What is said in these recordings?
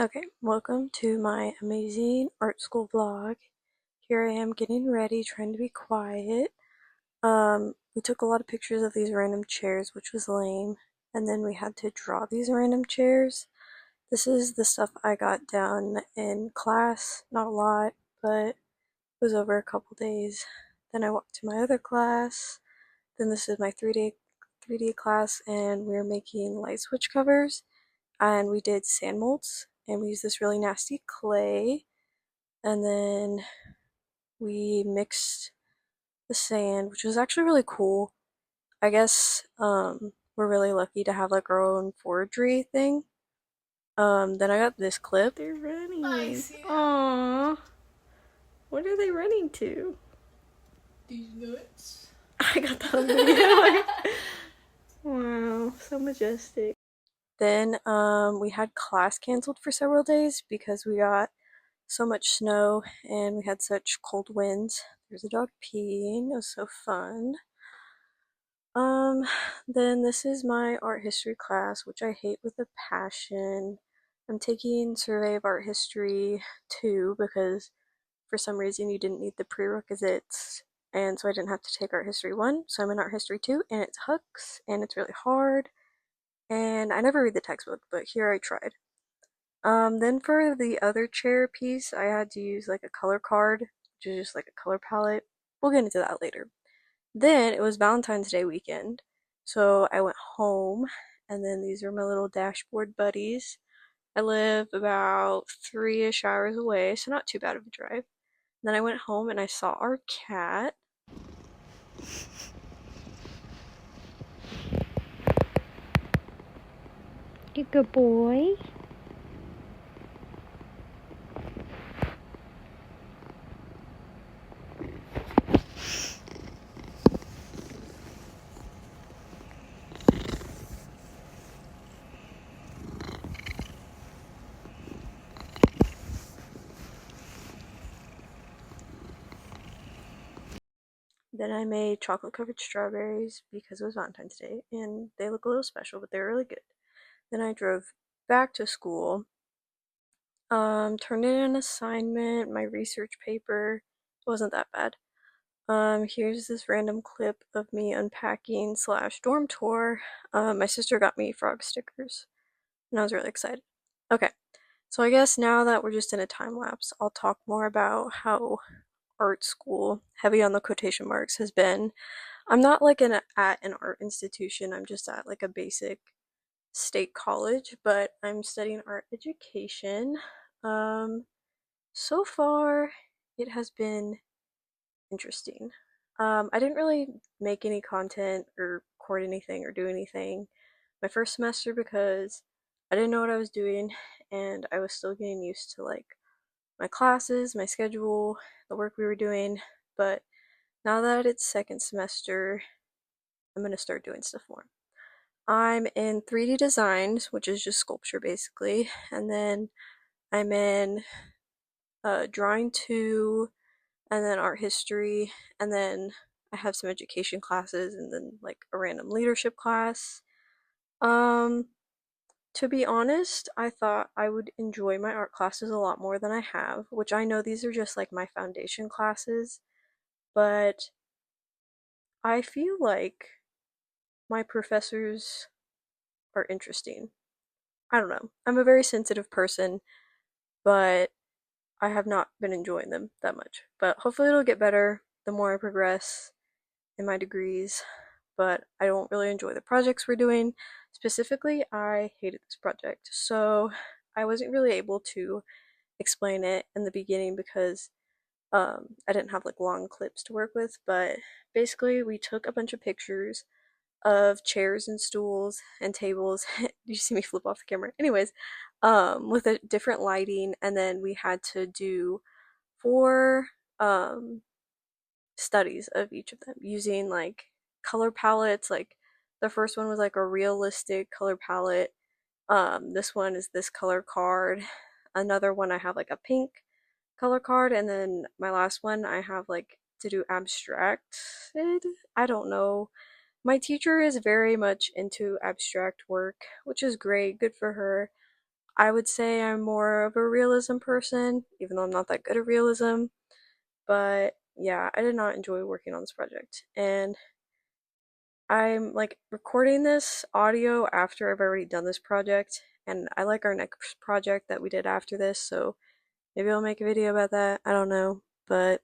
Okay, welcome to my amazing art school vlog. Here I am getting ready, trying to be quiet. We took a lot of pictures of these random chairs, which was lame, and then we had to draw these random chairs. This is the stuff I got down in class, not a lot, but it was over a couple days. Then I walked to my other class. Then this is my 3D class, and we are making light switch covers, and we did sand molds, and we used this really nasty clay, and then we mixed the sand, which was actually really cool. I guess we're really lucky to have like our own forgery thing. Then I got this clip. They're running. Nice. Aww. What are they running to? These nuts. I got that on video. Wow, so majestic. Then we had class canceled for several days because we got so much snow and we had such cold winds. There's a dog peeing. It was so fun. Um, then this is my art history class, which I hate with a passion. I'm taking Survey of Art History 2 because for some reason you didn't need the prerequisites, and so I didn't have to take Art History 1, so I'm in Art History 2, and it's hooks, and it's really hard, and I never read the textbook, but here I tried. Then for the other chair piece, I had to use like a color card, which is just like a color palette. We'll get into that later. Then it was Valentine's Day weekend, so I went home, and then these are my little dashboard buddies. I live about 3-ish hours away, so not too bad of a drive. Then I went home and I saw our cat. You good boy. Then I made chocolate covered strawberries because it was Valentine's Day, and they look a little special, but they're really good. Then I drove back to school, turned in an assignment, my research paper. It wasn't that bad. Here's this random clip of me unpacking slash dorm tour. My sister got me frog stickers, and I was really excited. Okay, so I guess now that we're just in a time lapse, I'll talk more about how art school, heavy on the quotation marks, has been. I'm not like at an art institution, I'm just at like a basic state college, but I'm studying art education. Um, so far, it has been interesting. I didn't really make any content or record anything or do anything my first semester because I didn't know what I was doing and I was still getting used to like my classes, my schedule, the work we were doing. But now that it's second semester, I'm gonna start doing stuff more. I'm in 3D designs, which is just sculpture basically, and then I'm in drawing 2, and then art history, and then I have some education classes, and then like a random leadership class. Um, to be honest, I thought I would enjoy my art classes a lot more than I have, which I know these are just like my foundation classes, but I feel like my professors are interesting. I don't know. I'm a very sensitive person, but I have not been enjoying them that much. But hopefully it'll get better the more I progress in my degrees. But I don't really enjoy the projects we're doing. Specifically, I hated this project. So I wasn't really able to explain it in the beginning because I didn't have like long clips to work with. But basically, we took a bunch of pictures of chairs and stools and tables. You see me flip off the camera. Anyways, with a different lighting, and then we had to do 4 um studies of each of them using like color palettes. Like the first one was like a realistic color palette. This one is this color card. Another one I have like a pink color card, and then my last one I have like to do abstracted. I don't know. My teacher is very much into abstract work, which is great, good for her. I would say I'm more of a realism person, even though I'm not that good at realism. But yeah, I did not enjoy working on this project. And I'm like recording this audio after I've already done this project. And I like our next project that we did after this, so maybe I'll make a video about that. I don't know. But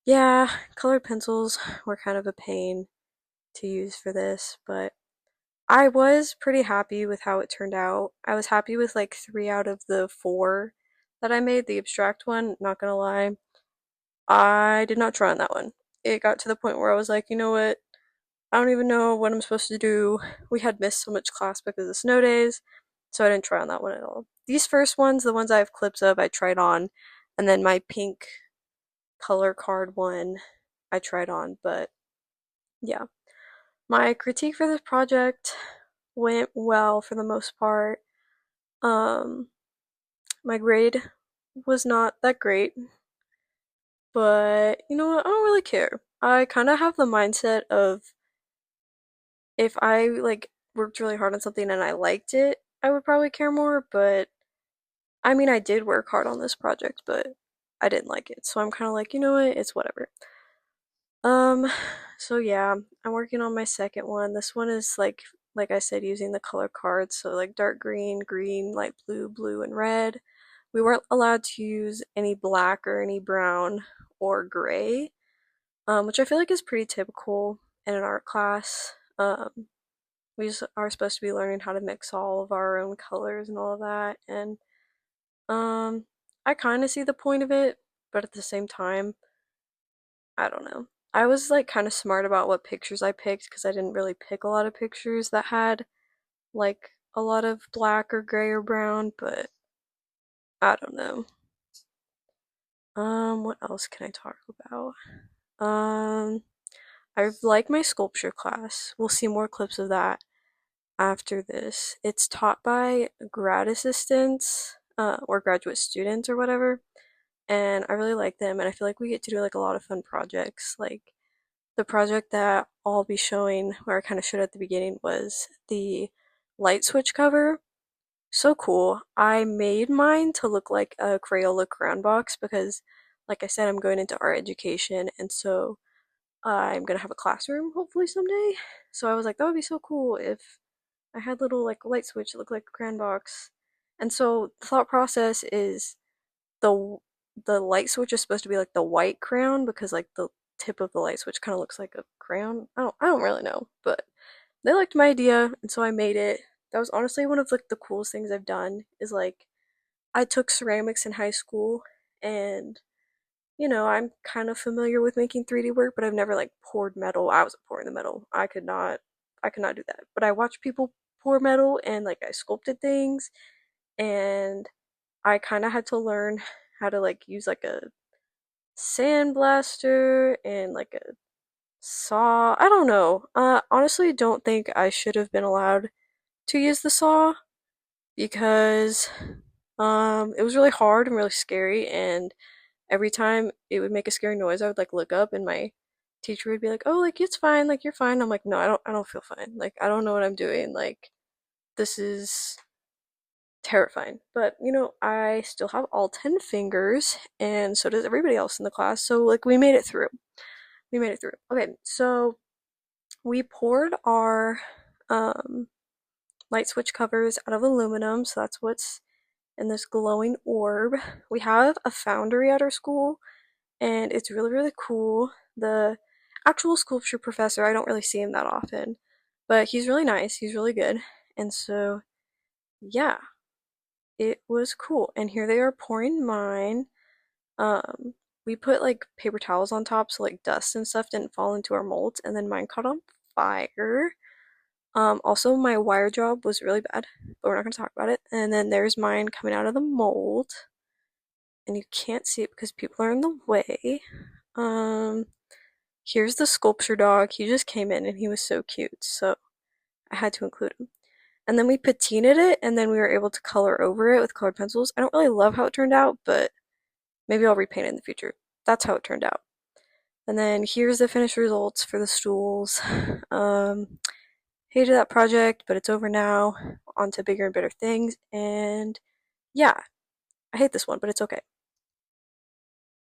yeah, colored pencils were kind of a pain to use for this, but I was pretty happy with how it turned out. I was happy with like 3 out of the 4 that I made. The abstract one, not gonna lie, I did not try on that one. It got to the point where I was like, you know what? I don't even know what I'm supposed to do. We had missed so much class because of snow days, so I didn't try on that one at all. These first ones, the ones I have clips of, I tried on, and then my pink color card one I tried on, but yeah. My critique for this project went well for the most part. Um, my grade was not that great, but you know what? I don't really care. I kind of have the mindset of if I like worked really hard on something and I liked it, I would probably care more, but I mean, I did work hard on this project, but I didn't like it. So I'm kind of like, you know what? It's whatever. Um, so yeah, I'm working on my second one. This one is like I said, using the color cards, so like dark green, green, light blue, blue, and red. We weren't allowed to use any black or any brown or gray, which I feel like is pretty typical in an art class. We just are supposed to be learning how to mix all of our own colors and all of that, and um, I kind of see the point of it, but at the same time, I don't know. I was like kind of smart about what pictures I picked because I didn't really pick a lot of pictures that had like a lot of black or gray or brown, but I don't know. What else can I talk about? Um, I like my sculpture class. We'll see more clips of that after this. It's taught by grad assistants, or graduate students or whatever, and I really like them, and I feel like we get to do like a lot of fun projects. Like the project that I'll be showing, where I kind of showed at the beginning, was the light switch cover. So cool. I made mine to look like a Crayola crayon box because, like I said, I'm going into art education, and so I'm gonna have a classroom hopefully someday. So I was like, that would be so cool if I had little like light switch that looked like a crayon box. And so the thought process is the the light switch is supposed to be like the white crayon because like the tip of the light switch kind of looks like a crayon. I don't really know, but they liked my idea, and so I made it. That was honestly one of like the coolest things I've done. Is like I took ceramics in high school, and I'm kind of familiar with making 3D work, but I've never like poured metal. I wasn't pouring the metal. I could not do that. But I watched people pour metal, and like I sculpted things, and I kind of had to learn how to like use like a sandblaster and like a saw. I don't know. Honestly, don't think I should have been allowed to use the saw because it was really hard and really scary, and every time it would make a scary noise, I would like look up and my teacher would be like, "Oh, like it's fine, like you're fine." I'm like, "No, I don't feel fine. Like I don't know what I'm doing. Like this is terrifying." But I still have all 10 fingers, and so does everybody else in the class. So like we made it through. We made it through. Okay, so we poured our um light switch covers out of aluminum, so that's what's in this glowing orb. We have a foundry at our school, and it's really, really cool. The actual sculpture professor, I don't really see him that often, but he's really nice. He's really good. And so, yeah, it was cool. And here they are pouring mine. Um, we put like paper towels on top so like dust and stuff didn't fall into our molds, and then mine caught on fire. Also my wire job was really bad, but we're not gonna talk about it. And then there's mine coming out of the mold, and you can't see it because people are in the way. Um, Here's the sculpture dog. He just came in and he was so cute, so I had to include him. And then we patinaed it, and then we were able to color over it with colored pencils. I don't really love how it turned out, but maybe I'll repaint it in the future. That's how it turned out. And then here's the finished results for the stools. Hated that project, but it's over now. on to bigger and better things. And yeah, I hate this one, but it's okay.